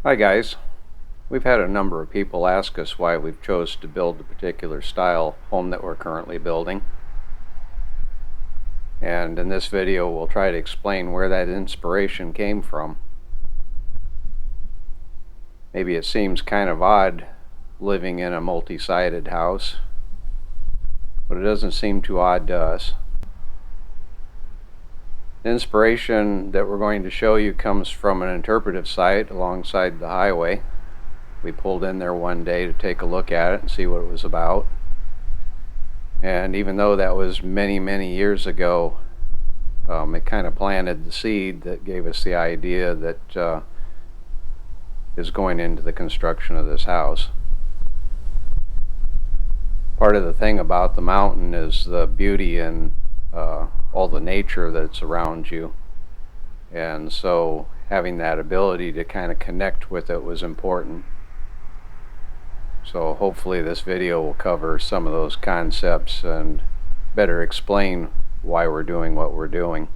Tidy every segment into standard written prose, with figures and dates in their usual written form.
Hi guys. We've had a number of people ask us why we've chose to build the particular style home that we're currently building. And in this video we'll try to explain where that inspiration came from. Maybe it seems kind of odd living in a multi-sided house, but it doesn't seem too odd to us. The inspiration that we're going to show you comes from an interpretive site alongside the highway. We pulled in there one day to take a look at it and see what it was about. And even though that was many years ago, it kind of planted the seed that gave us the idea that is going into the construction of this house. Part of the thing about the mountain is the beauty and all the nature that's around you, and so having that ability to kind of connect with it was important. So hopefully this video will cover some of those concepts and better explain why we're doing what we're doing.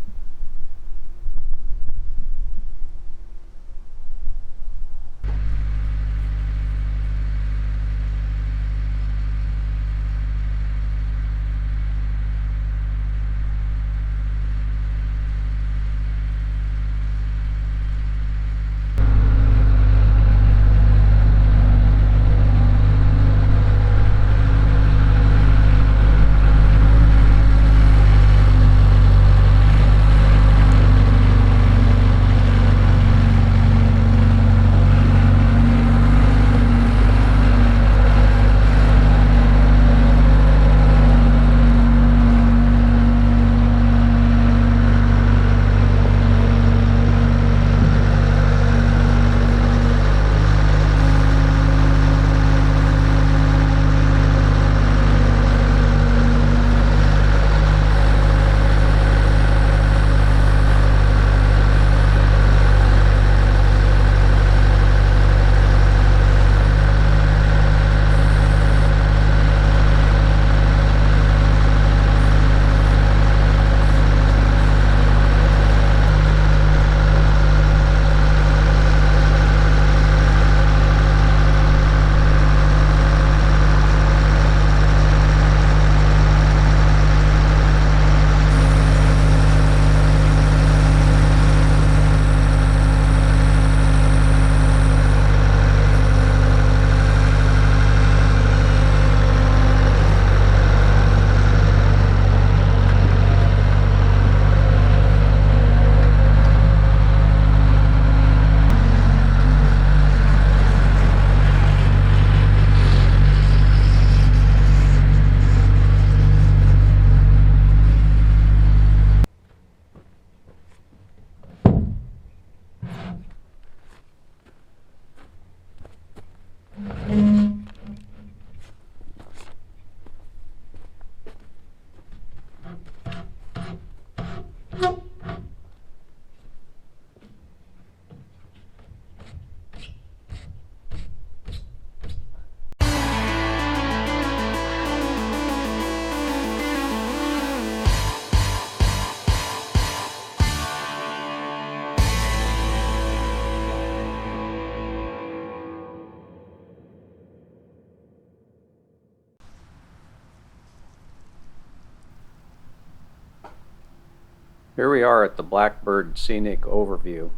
Here we are at the Blackbird Scenic Overview.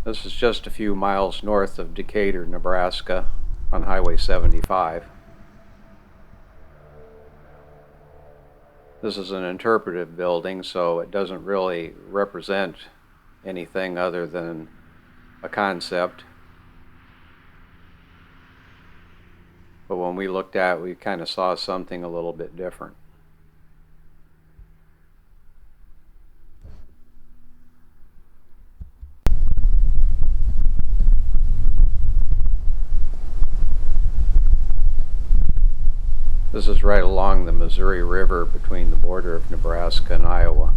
This is just a few miles north of Decatur, Nebraska, on Highway 75. This is an interpretive building, so it doesn't really represent anything other than a concept. But when we looked at it, we kind of saw something a little bit different. This is right along the Missouri River between the border of Nebraska and Iowa.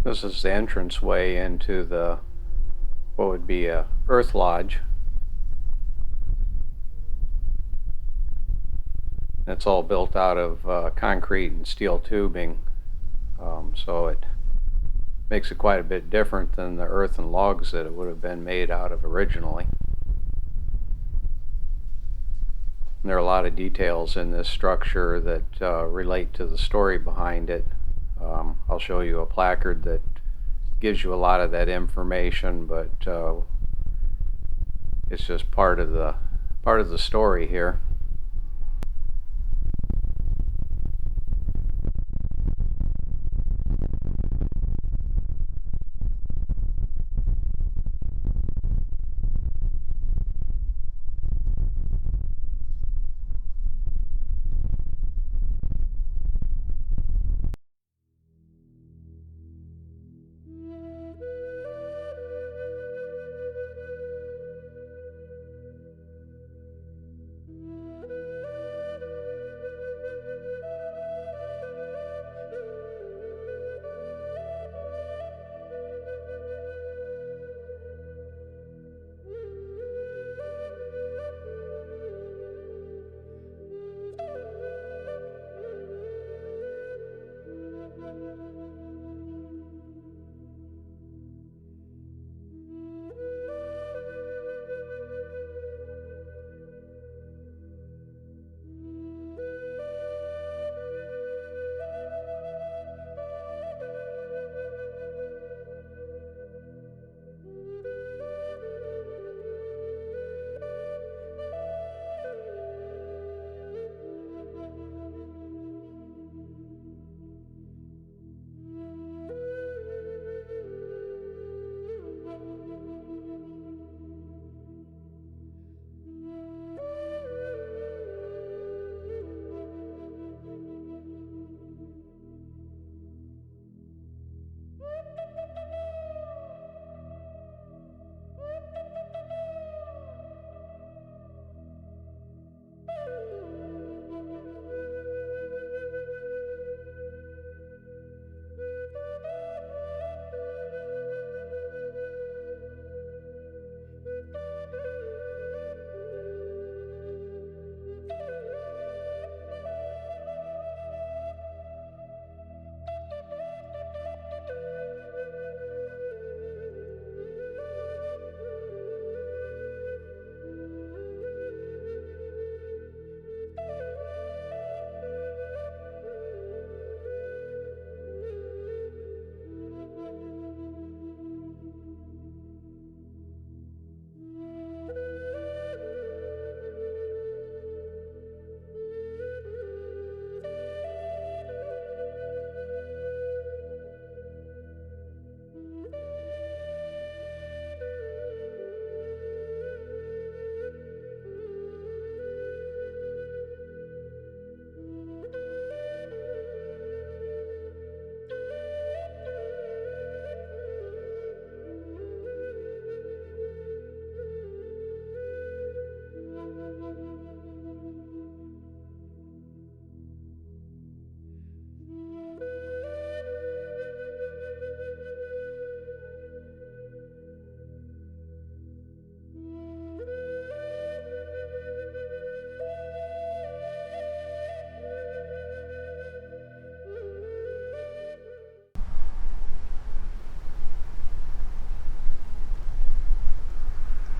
This is the entranceway into the what would be a earth lodge. It's all built out of concrete and steel tubing, so it makes it quite a bit different than the earth and logs that it would have been made out of originally. And there are a lot of details in this structure that relate to the story behind it. I'll show you a placard that gives you a lot of that information, but it's just part of the story here.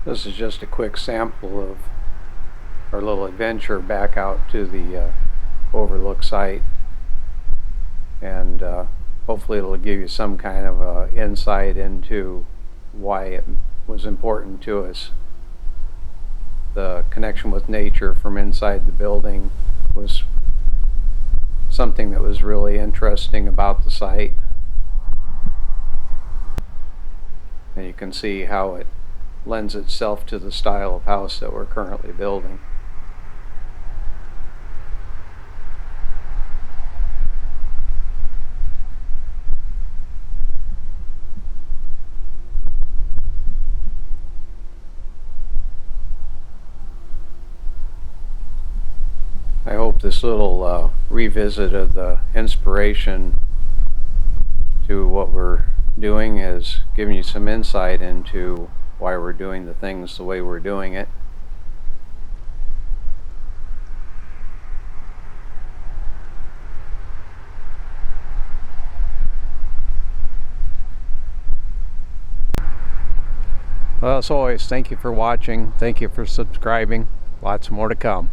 This is just a quick sample of our little adventure back out to the overlook site, and hopefully it'll give you some kind of insight into why it was important to us. The connection with nature from inside the building was something that was really interesting about the site, and you can see how it lends itself to the style of house that we're currently building. I hope this little revisit of the inspiration to what we're doing is giving you some insight into why we're doing the things the way we're doing it. Well, as always, thank you for watching. Thank you for subscribing. Lots more to come.